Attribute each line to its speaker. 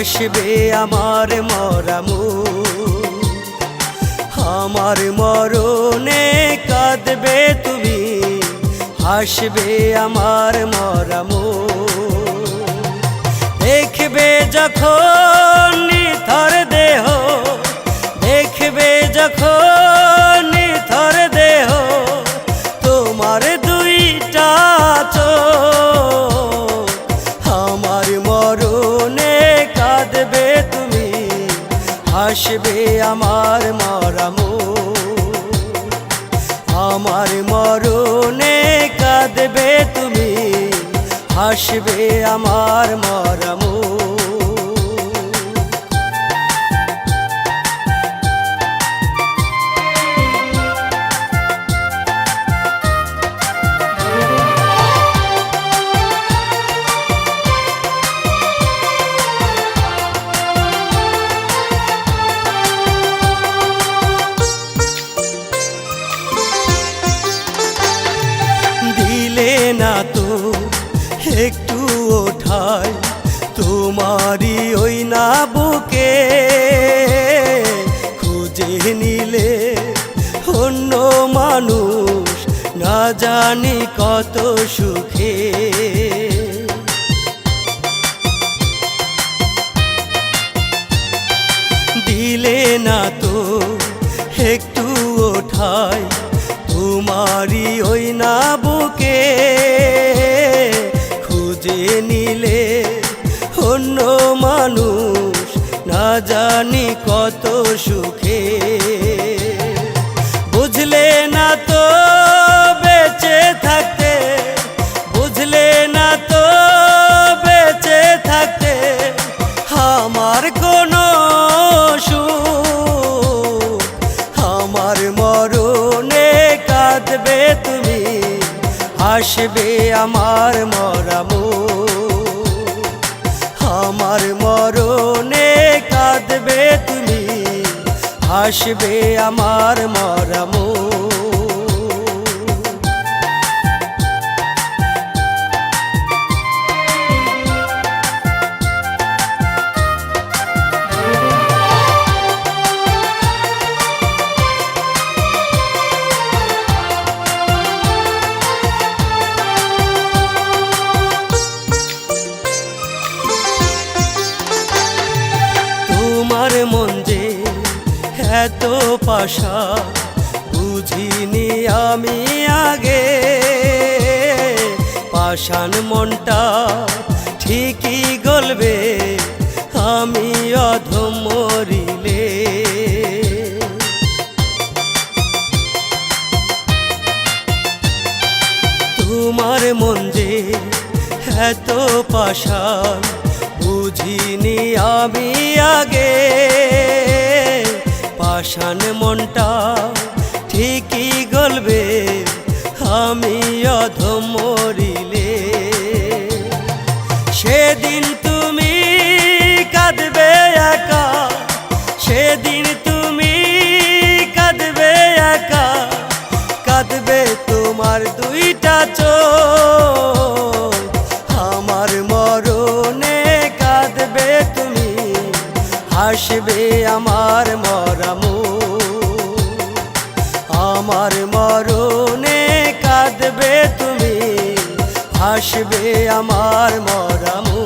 Speaker 1: হাসবে আমার মরামু। আমার মরণে কাঁদবে তুমি, হাসবে আমার মরামু। দেখবে যখন নিথর দেহ, দেখবে যখন নিথর দেহ, তোমার দুইটা চোখ। আমার মরণে কাঁদবে তুমি, হাসবে আমার মরামু। আমার মরণে কাঁদবে তুমি, হাসবে আমার মরামু। দিলে না তো একটু ওঠাই তোমারি ওই না বুকে, খুঁজে নিলে অন্য মানুষ না জানি কত সুখে। দিলে না তো একটু ওঠাই তোমারি ওই না বুকে, খুঁজে নিলে অন্য মানুষ না জানি কত সুখে। বুঝলে না তো বেঁচে থাকতে, বুঝলে না তো বেঁচে থাকতে আমার কোনো সুখ। আমার মরণে কাঁদবে তুমি, হাসবে আমার মরামু। আমার মরণে কাঁদবে তুমি, হাসবে আমার মরামু। তোমার মন যে এত পাশা বুঝিনি আমি আগে, পাষাণ মনটা ঠিকই গলবে আমি অধম মরিলে। তোমার মন যে এত পাষাণ বুঝিনি আমি আগে, পাষাণ মনটা ঠিকই গলবে আমি অধম মরিলে। সেদিন তুমি কাঁদবে একা, সেদিন তুমি কাঁদবে একা, কাঁদবে তোমার দুইটা চোখ। আমার মরণে কাঁদবে তুমি, হাসবে আমার মরামু। আমার মরণে কাঁদবে তুমি, হাসবে আমার মরামু।